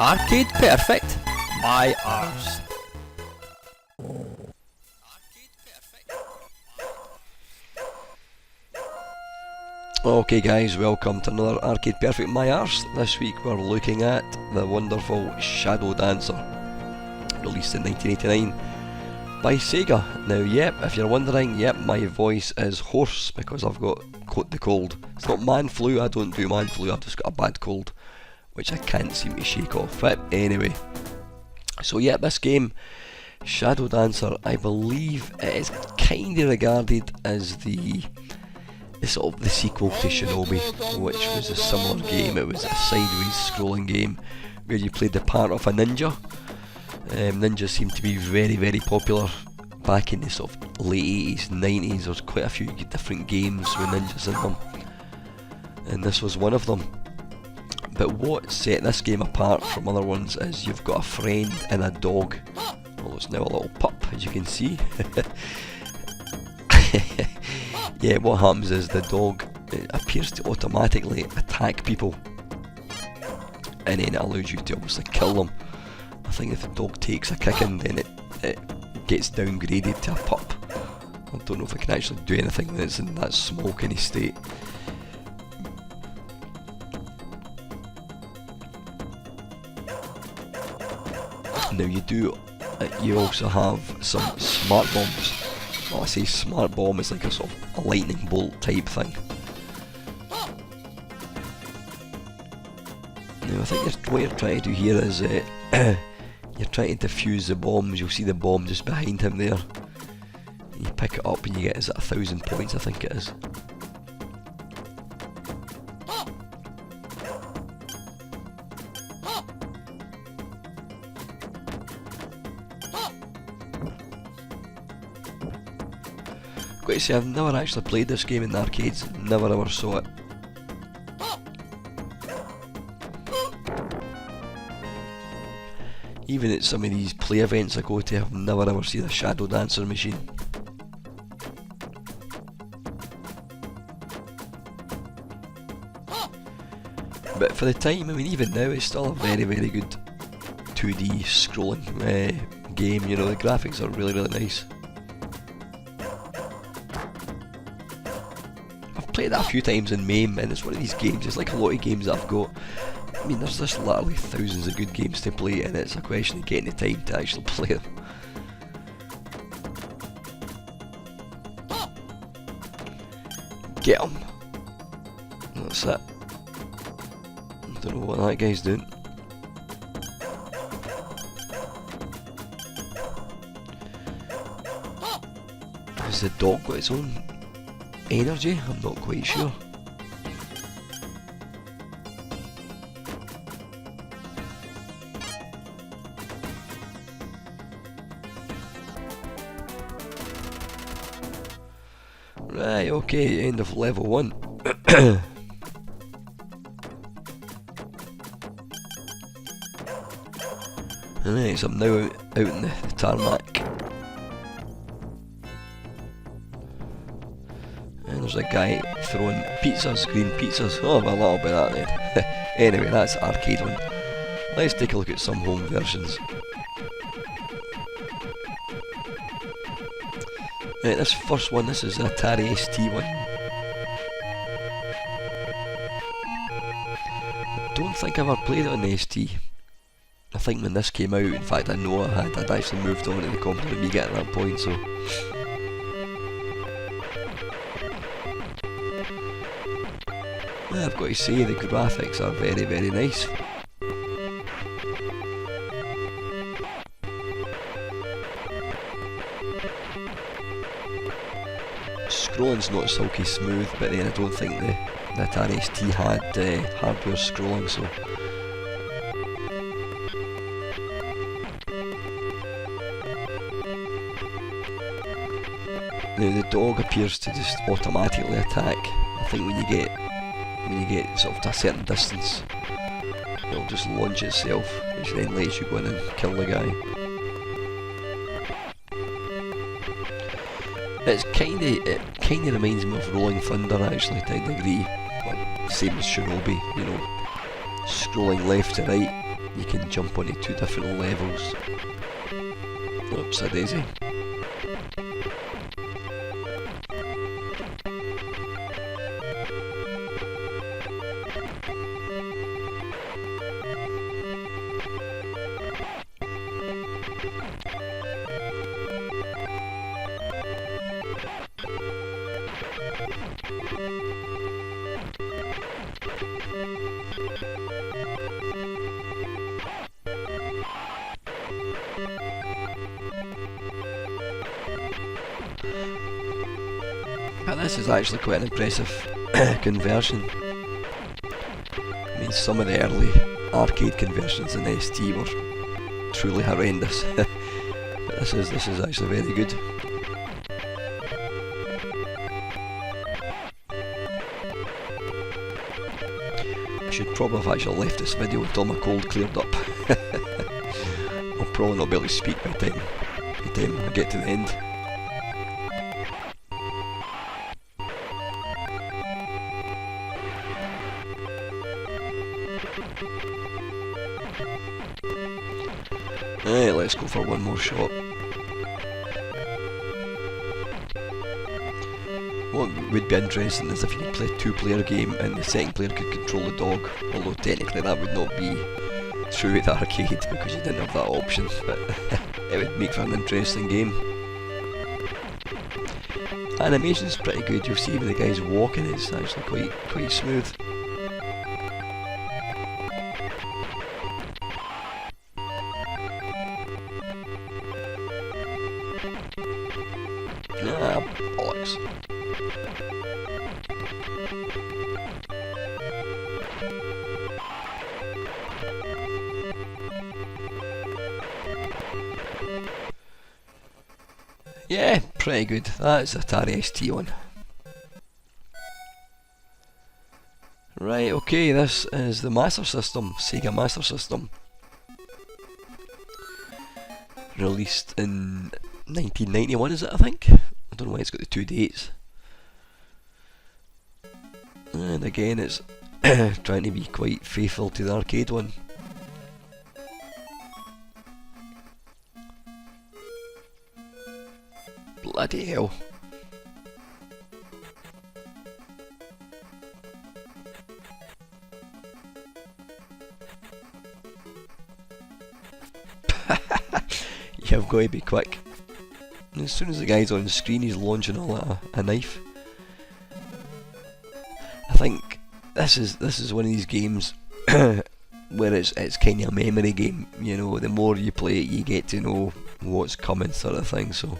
Arcade Perfect by Arse. Okay guys, welcome to another Arcade Perfect My Arse. This week we're looking at the wonderful Shadow Dancer, released in 1989 by Sega. Now yep, if you're wondering, yep, my voice is hoarse because I've got the cold. It's not man flu, I don't do man flu, I've just got a bad cold, which I can't seem to shake off. But anyway, so yeah, this game, Shadow Dancer, I believe it is kinda regarded as the sort of the sequel to Shinobi, which was a similar game. It was a sideways scrolling game where you played the part of a ninja. Ninjas seemed to be very, very popular back in the sort of late 80s, 90s. There was quite a few different games with ninjas in them, and this was one of them. But what set this game apart from other ones is you've got a friend and a dog. Well, it's now a little pup, as you can see. Yeah, what happens is the dog appears to automatically attack people, and then it allows you to obviously kill them. I think if the dog takes a kicking, then it gets downgraded to a pup. I don't know if it can actually do anything when it's in that small kind of state. Now you also have some smart bombs. Well, I say smart bomb, it's like a sort of a lightning bolt type thing. Now I think what you're trying to do here is you're trying to defuse the bombs. You'll see the bomb just behind him there. You pick it up and you get, is it 1,000 points, I think it is. Got to say, I've never actually played this game in the arcades, never ever saw it. Even at some of these play events I go to, I've never ever seen a Shadow Dancer machine. But for the time, I mean, even now it's still a very, very good 2D scrolling game. You know, the graphics are really, really nice. Played that a few times in MAME, and it's one of these games, it's like a lot of games that I've got. I mean, there's just literally thousands of good games to play, and it's a question of getting the time to actually play them. Get him! That's it. I don't know what that guy's doing. Has the dog got its own energy? I'm not quite sure. Right, okay, end of level 1. Alright, so I'm now out in the tarmac. There's a guy throwing pizzas, green pizzas. Oh, well, that'll be that then. Anyway, that's the arcade one. Let's take a look at some home versions. Right, this first one, this is the Atari ST one. I don't think I've ever played it on the ST. I think when this came out, in fact I know I'd actually moved on to the Commodore Amiga at that point, so... I've got to say, the graphics are very, very nice. Scrolling's not silky smooth, but then I don't think the Atari ST had hardware scrolling, so... Now the dog appears to just automatically attack. I think when you get sort of to a certain distance, it'll just launch itself, which then lets you go in and kill the guy. It kinda reminds me of Rolling Thunder actually, to a degree. Well, same as Shinobi, you know, scrolling left to right. you can jump onto 2 different levels. Oops, a daisy. But this is actually quite an impressive conversion. I mean, some of the early arcade conversions in ST were truly horrendous. But this is actually very good. I should probably have actually left this video until my cold cleared up. I'll probably not be able to speak by the time I get to the end. Right, let's go for one more shot. What would be interesting is if you could play a 2-player game and the second player could control the dog, although technically that would not be true at the arcade because you didn't have that option, but it would make for an interesting game. Animation's pretty good. You'll see when the guy's walking, it's actually quite smooth. Ah, bollocks. Yeah, pretty good. That's Atari ST one. Right, okay, this is the Master System, Sega Master System. Released in 1991, is it, I think? I don't know why it's got the 2 dates. And again, it's trying to be quite faithful to the arcade one. Bloody hell. You've got to be quick. And as soon as the guy's on the screen, he's launching a knife. I think this is one of these games where it's kind of a memory game. You know, the more you play it, you get to know what's coming, sort of thing. So,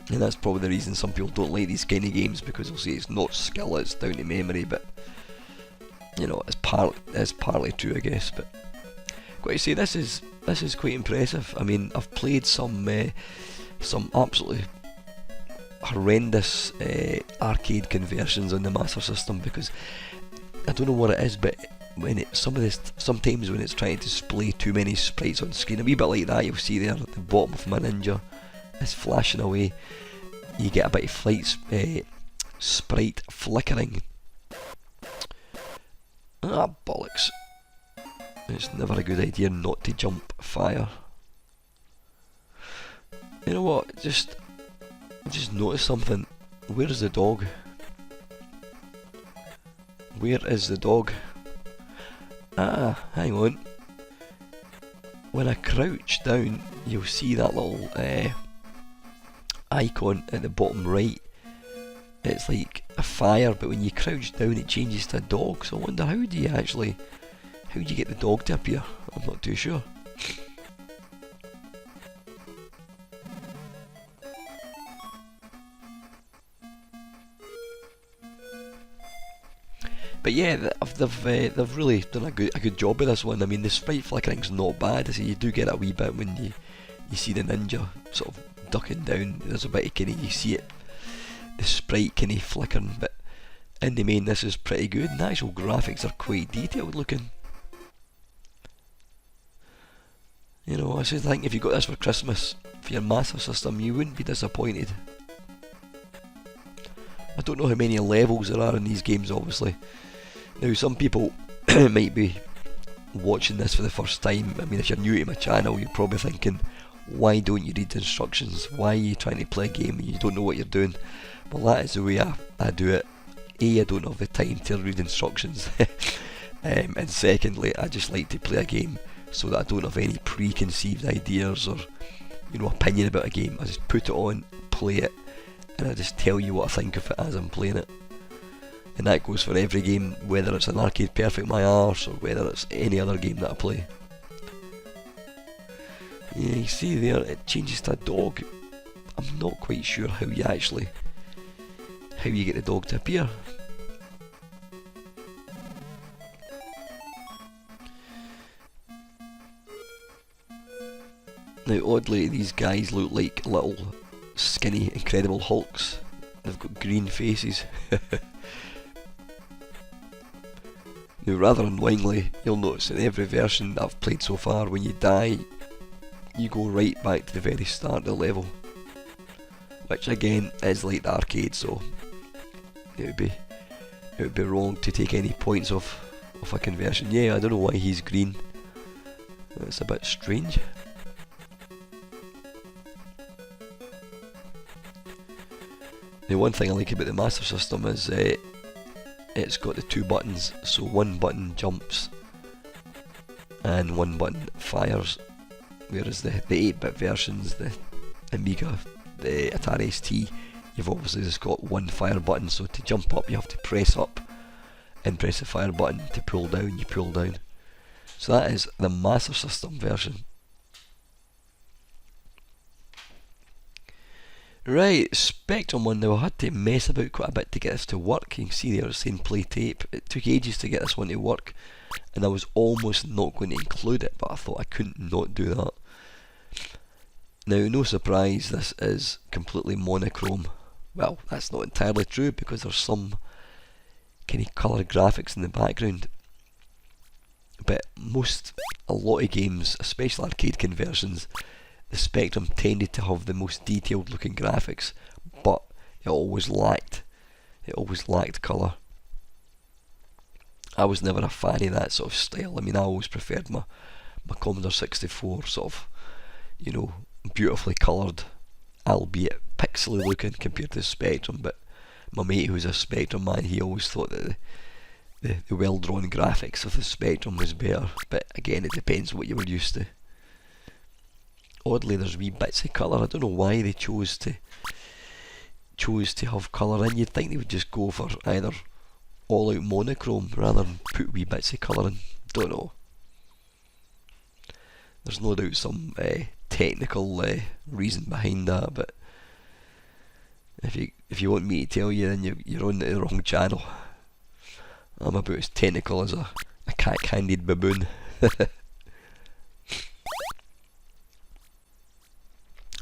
and that's probably the reason some people don't like these kind of games, because they'll say it's not skill, it's down to memory. But you know, it's partly true, I guess. But got to say, this is quite impressive. I mean, I've played some absolutely horrendous arcade conversions on the Master System, because I don't know what it is, but sometimes when it's trying to display too many sprites on screen, a wee bit like that, you'll see there at the bottom of my Ninja is flashing away. You get a bit of sprite flickering. Ah, bollocks. It's never a good idea not to jump fire. You know what? I just noticed something. Where is the dog? Where is the dog? Ah, hang on. When I crouch down, you'll see that little icon at the bottom right. It's like a fire, but when you crouch down, it changes to a dog. So I wonder, how do you get the dog to appear? I'm not too sure. But yeah, they've really done a good job with this one. I mean, the sprite flickering's not bad. I say you do get a wee bit when you see the ninja sort of ducking down. There's a bit of you see it, the sprite kind of flickering. But in the main, this is pretty good. And the actual graphics are quite detailed looking. You know, I think if you got this for Christmas for your Master System, you wouldn't be disappointed. I don't know how many levels there are in these games, obviously. Now, some people might be watching this for the first time, I mean, if you're new to my channel, you're probably thinking, why don't you read the instructions? Why are you trying to play a game and you don't know what you're doing? Well, that is the way I do it. A, I don't have the time to read instructions, and secondly, I just like to play a game so that I don't have any preconceived ideas or, you know, opinion about a game. I just put it on, play it, and I just tell you what I think of it as I'm playing it. And that goes for every game, whether it's an Arcade Perfect My Arse or whether it's any other game that I play. Yeah, you see there, it changes to a dog. I'm not quite sure how you get the dog to appear. Now oddly, these guys look like little skinny Incredible Hulks. They've got green faces. Now rather annoyingly, you'll notice in every version that I've played so far, when you die, you go right back to the very start of the level. Which again is like the arcade, so it would be wrong to take any points off a conversion. Yeah, I don't know why he's green. That's a bit strange. The one thing I like about the Master System is it's got the two buttons, so one button jumps and one button fires, whereas the 8-bit versions, the Amiga, the Atari ST, you've obviously just got one fire button, so to jump up you have to press up and press the fire button. To pull down, you pull down. So that is the Master System version. Right, Spectrum one now. I had to mess about quite a bit to get this to work. You can see there it's saying play tape. It took ages to get this one to work, and I was almost not going to include it, but I thought I couldn't not do that. Now, no surprise, this is completely monochrome. Well, that's not entirely true because there's some kind of colour graphics in the background. But a lot of games, especially arcade conversions, the Spectrum tended to have the most detailed looking graphics, but it always lacked colour. I was never a fan of that sort of style. I mean, I always preferred my Commodore 64 sort of, you know, beautifully coloured, albeit pixely looking compared to the Spectrum. But my mate, who's a Spectrum man, he always thought that the well drawn graphics of the Spectrum was better. But again, it depends what you were used to. Oddly, there's wee bits of colour. I don't know why they chose to have colour in. You'd think they would just go for either all out monochrome rather than put wee bits of colour in. Don't know. There's no doubt some technical reason behind that, but if you want me to tell you, then you're on the wrong channel. I'm about as technical as a cack-handed baboon.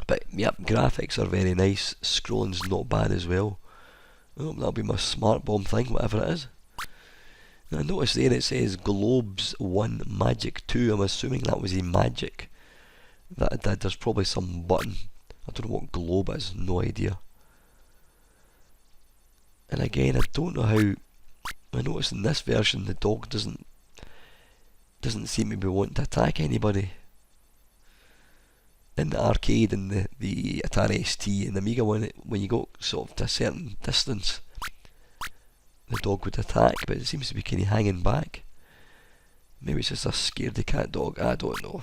But yep, graphics are very nice. Scrolling's not bad as well. Oh, that'll be my smart bomb thing, whatever it is. Now, notice there it says Globes 1 Magic 2. I'm assuming that was a magic that I did. There's probably some button. I don't know what globe is, no idea. And again, I don't know how. I noticed in this version the dog doesn't seem to be wanting to attack anybody. In the arcade and the Atari ST and the Amiga one, when you got sort of to a certain distance, the dog would attack, but it seems to be kind of hanging back. Maybe it's just a scaredy cat dog, I don't know.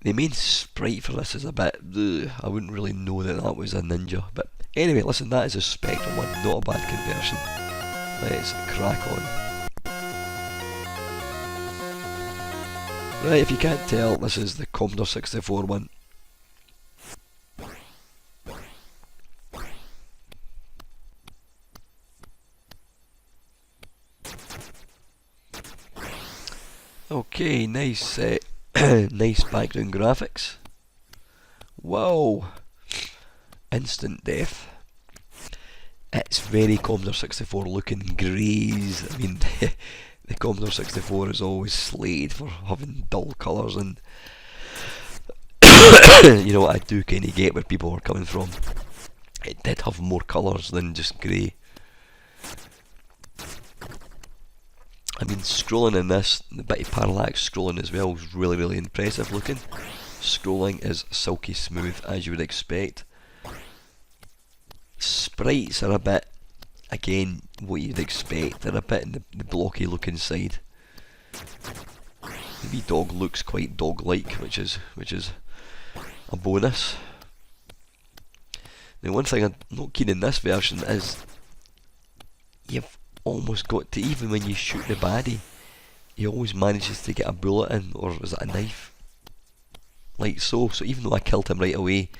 The main sprite for this is a bit, I wouldn't really know that was a ninja, but anyway, listen, that is a Spectrum one, not a bad conversion. Let's crack on. Right, if you can't tell, this is the Commodore 64 one. Okay, nice, nice background graphics. Whoa! Instant death. It's very Commodore 64 looking greys. I mean, the Commodore 64 is always slated for having dull colours, and you know, I do kind of get where people are coming from. It did have more colours than just grey. I mean, scrolling in this, the bit of parallax scrolling as well is really, really impressive looking. Scrolling is silky smooth, as you would expect. Sprites are a bit, again, what you'd expect. They're a bit in the blocky looking side. The wee dog looks quite dog-like, which is a bonus. Now, one thing I'm not keen in this version is you've almost got to, even when you shoot the baddie, he always manages to get a bullet in, or is it a knife? Like so. So even though I killed him right away,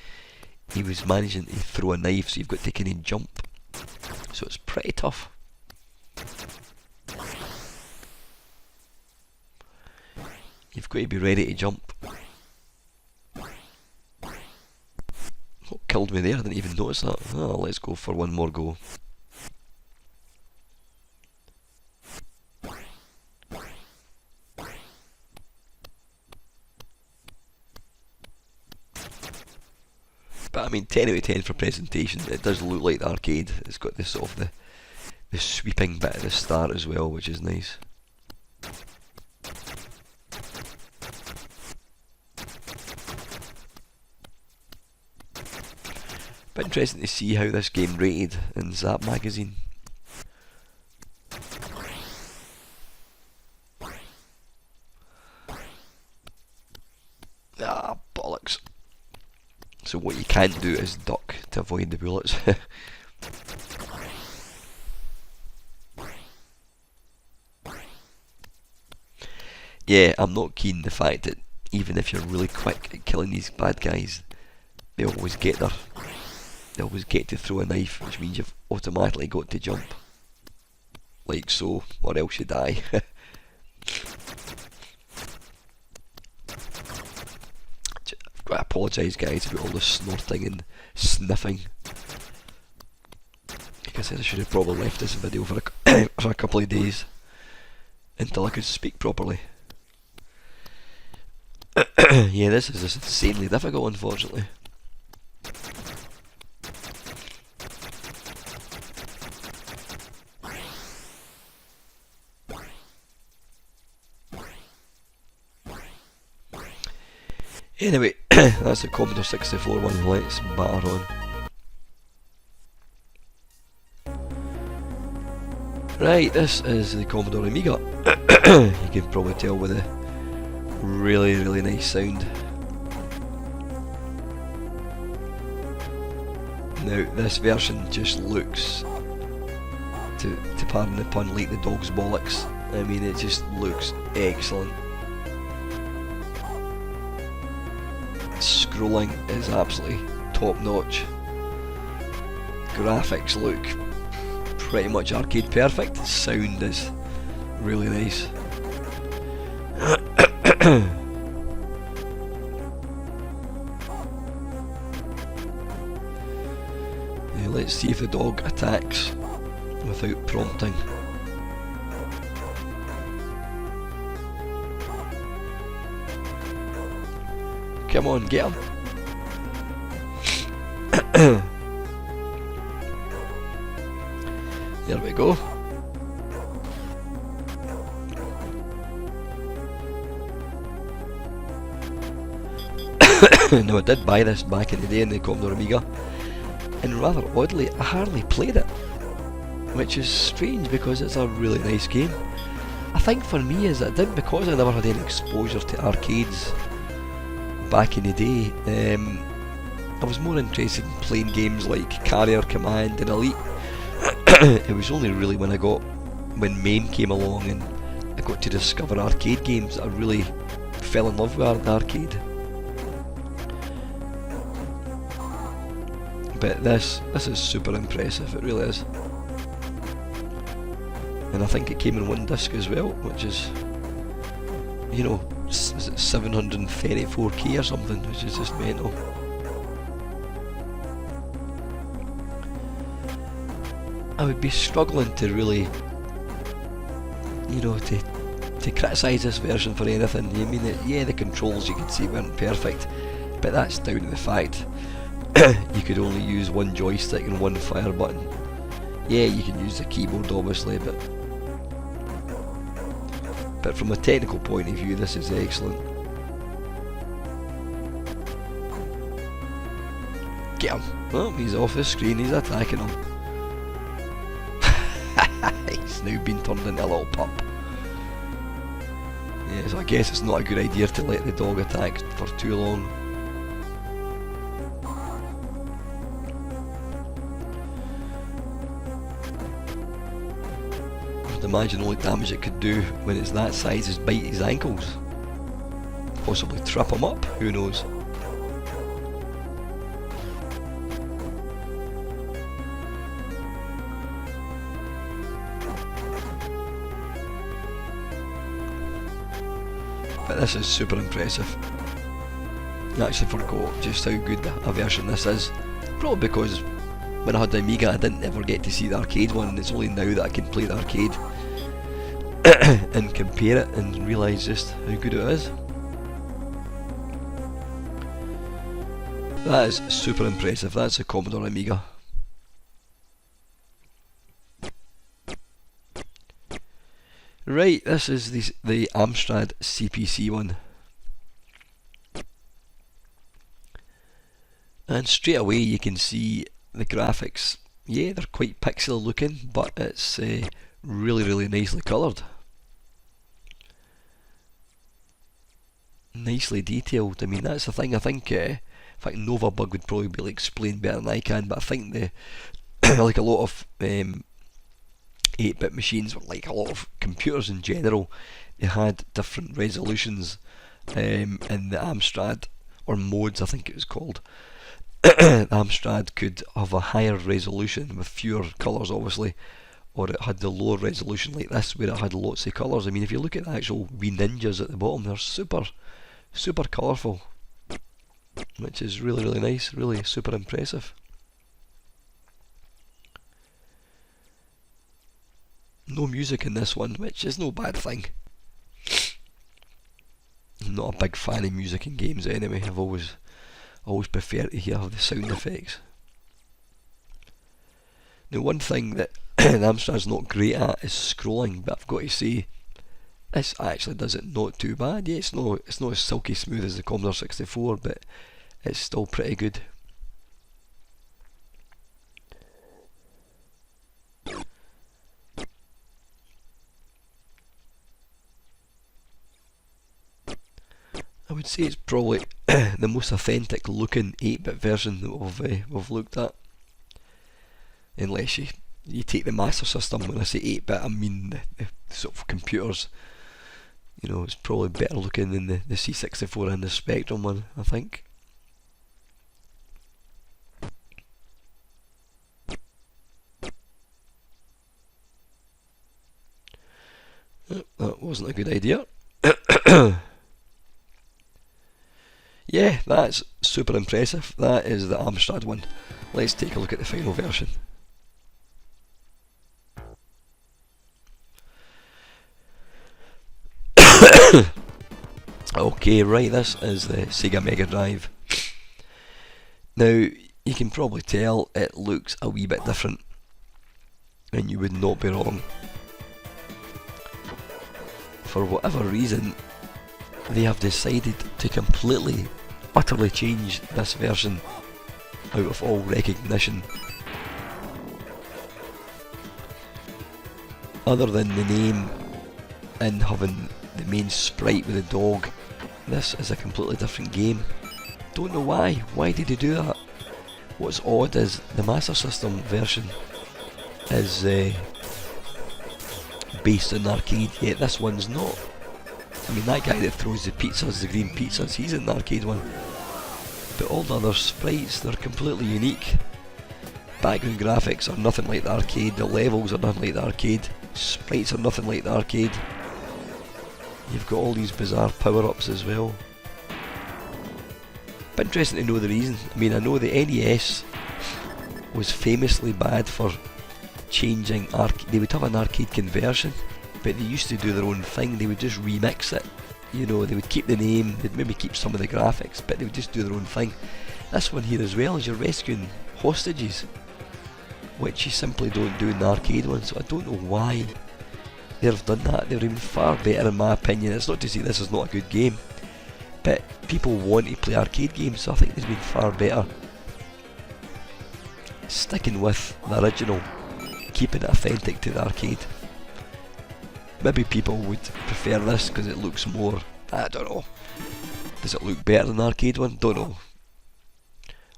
he was managing to throw a knife, so you've got to kind of jump. So it's pretty tough. You've got to be ready to jump. What killed me there? I didn't even notice that. Oh, let's go for one more go. But I mean, 10 out of 10 for presentation. It does look like the arcade. It's got this sort of the sweeping bit at the start as well, which is nice. But interesting to see how this game rated in Zap magazine. Ah, bollocks. So what you can't do is duck to avoid the bullets. Yeah, I'm not keen the fact that even if you're really quick at killing these bad guys, they always get to throw a knife, which means you've automatically got to jump. Like so, or else you die. I've got to apologise, guys, about all the snorting and sniffing. Like I said, I should have probably left this video for a couple of days until I could speak properly. Yeah, this is just insanely difficult, unfortunately. Anyway, that's the Commodore 64 one. Let's batter on. Right, this is the Commodore Amiga. You can probably tell with the really, really nice sound. Now, this version just looks, to pardon the pun, like the dog's bollocks. I mean, it just looks excellent. Scrolling is absolutely top notch. Graphics look pretty much arcade perfect. Sound is really nice. Yeah, let's see if the dog attacks without prompting. Come on, get him. There we go. Now, I did buy this back in the day in the Commodore Amiga, and rather oddly, I hardly played it, which is strange because it's a really nice game. I think for me is that I did, because I never had any exposure to arcades back in the day, I was more interested in playing games like Carrier Command and Elite. It was only really when MAME came along and I got to discover arcade games that I really fell in love with the arcade. But this is super impressive, it really is. And I think it came in one disc as well, which is, you know, is it 734k or something, which is just mental. I would be struggling to really, you know, to criticise this version for anything. I mean, yeah, the controls you could see weren't perfect, but that's down to the fact you could only use one joystick and one fire button. Yeah, you can use the keyboard obviously, but But from a technical point of view, this is excellent. Get him! Oh, he's off the screen, he's attacking him. He's now been turned into a little pup. Yeah, so I guess it's not a good idea to let the dog attack for too long. I'd imagine the only damage it could do when it's that size is bite his ankles. Possibly trip him up, who knows. But this is super impressive. I actually forgot just how good a version this is. Probably because when I had the Amiga I didn't ever get to see the arcade one, and it's only now that I can play the arcade and compare it and realise just how good it is. That is super impressive. That's a Commodore Amiga. Right, this is the Amstrad CPC one. And straight away you can see the graphics. Yeah, they're quite pixely looking, but it's really nicely coloured. Nicely detailed. I mean, that's the thing. I think, in fact, Novabug would probably be able to explain better than I can, but I think the like a lot of 8-bit machines, like a lot of computers in general, they had different resolutions in the Amstrad, or modes I think it was called. The Amstrad could have a higher resolution with fewer colours obviously, or it had the lower resolution like this where it had lots of colours. I mean, if you look at the actual wee ninjas at the bottom, they're super colourful, which is really nice, really super impressive. No music in this one, which is no bad thing. I'm not a big fan of music in games anyway. I've always preferred to hear the sound effects. Now, one thing that the Amstrad's not great at is scrolling, but I've got to say this actually does it not too bad. Yeah, it's not as silky smooth as the Commodore 64, but it's still pretty good. I would say it's probably the most authentic looking 8-bit version that we've looked at. Unless you take the Master System. When I say 8-bit, I mean the sort of computers. You know, it's probably better looking than the C64 and the Spectrum one, I think. That wasn't a good idea. Yeah, that's super impressive. That is the Amstrad one. Let's take a look at the final version. Okay, right, this is the Sega Mega Drive. Now, you can probably tell it looks a wee bit different, and you would not be wrong. For whatever reason, they have decided to completely, utterly change this version out of all recognition. Other than the name and having the main sprite with the dog, this is a completely different game. Don't know why. Why did they do that? What's odd is the Master System version is based on arcade, yet this one's not. I mean, that guy that throws the pizzas, the green pizzas, he's in the arcade one. But all the other sprites, they're completely unique. Background graphics are nothing like the arcade, the levels are nothing like the arcade, sprites are nothing like the arcade. You've got all these bizarre power-ups as well. But interesting to know the reason. I mean, I know the NES was famously bad for changing they would have an arcade conversion, but they used to do their own thing. They would just remix it. You know, they would keep the name, they'd maybe keep some of the graphics, but they would just do their own thing. This one here as well is you're rescuing hostages, which you simply don't do in the arcade one, so I don't know why they've done that. They're even far better in my opinion. It's not to say this is not a good game, but people want to play arcade games, so I think they've been far better sticking with the original, keeping it authentic to the arcade. Maybe people would prefer this because it looks more, I don't know, does it look better than the arcade one? Don't know.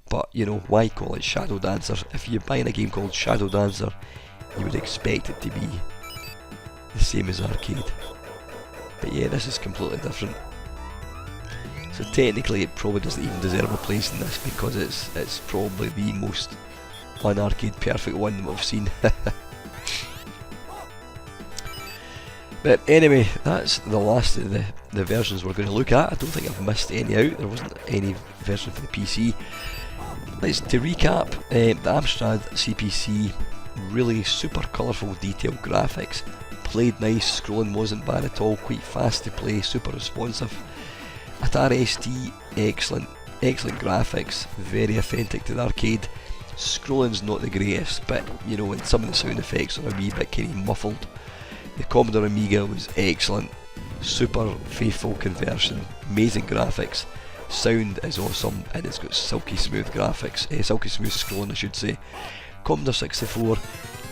But you know, why call it Shadow Dancer? If you're buying a game called Shadow Dancer, you would expect it to be the same as arcade. But yeah, this is completely different. So technically it probably doesn't even deserve a place in this because it's probably the most un-arcade perfect one that we've seen. But anyway, that's the last of the versions we're going to look at. I don't think I've missed any out. There wasn't any version for the PC. To recap, the Amstrad CPC, really super colourful detailed graphics, played nice, scrolling wasn't bad at all, quite fast to play, super responsive. Atari ST, excellent graphics, very authentic to the arcade. Scrolling's not the greatest, but you know, and some of the sound effects are a wee bit kind of muffled. The Commodore Amiga was excellent, super faithful conversion, amazing graphics. Sound is awesome, and it's got silky smooth graphics, silky smooth scrolling I should say. Commodore 64,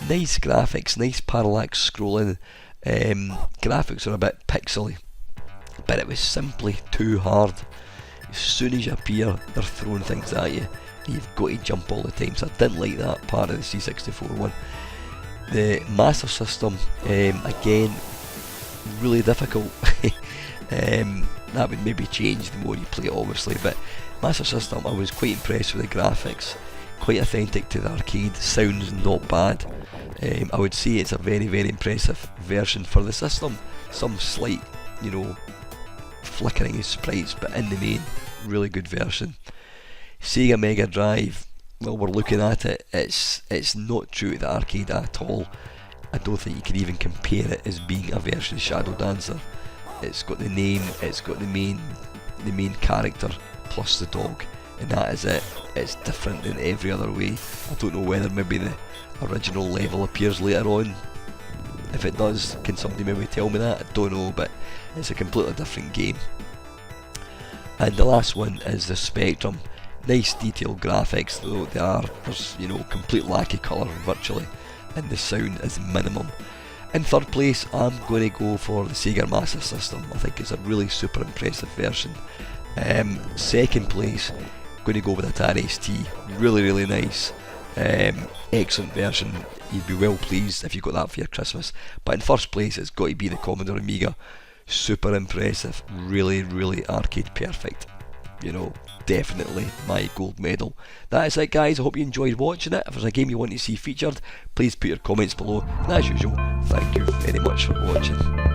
nice graphics, nice parallax scrolling. Graphics are a bit pixely, but it was simply too hard. As soon as you appear, they're throwing things at you, and you've got to jump all the time, so I didn't like that part of the C64 one. The Master System, again, really difficult. That would maybe change the more you play it obviously, but Master System, I was quite impressed with the graphics, quite authentic to the arcade, sounds not bad. I would say it's a very impressive version for the system. Some slight, you know, flickering of sprites, but in the main, really good version. Sega Mega Drive, well, we're looking at it, it's not true to the arcade at all. I don't think you could even compare it as being a version of Shadow Dancer. It's got the name, it's got the main character plus the dog, and that is it. It's different in every other way. I don't know whether maybe the original level appears later on. If it does, can somebody maybe tell me that? I don't know, but it's a completely different game. And the last one is the Spectrum. Nice detailed graphics, though there's you know, complete lack of colour virtually, and the sound is minimum. In third place, I'm going to go for the Sega Master System. I think it's a really super impressive version. Second place, going to go with Atari ST. Really nice, excellent version. You'd be well pleased if you got that for your Christmas. But in first place, it's got to be the Commodore Amiga. Super impressive, really arcade perfect. You know, definitely my gold medal. That is it guys, I hope you enjoyed watching it. If there's a game you want to see featured, please put your comments below, and as usual, thank you very much for watching.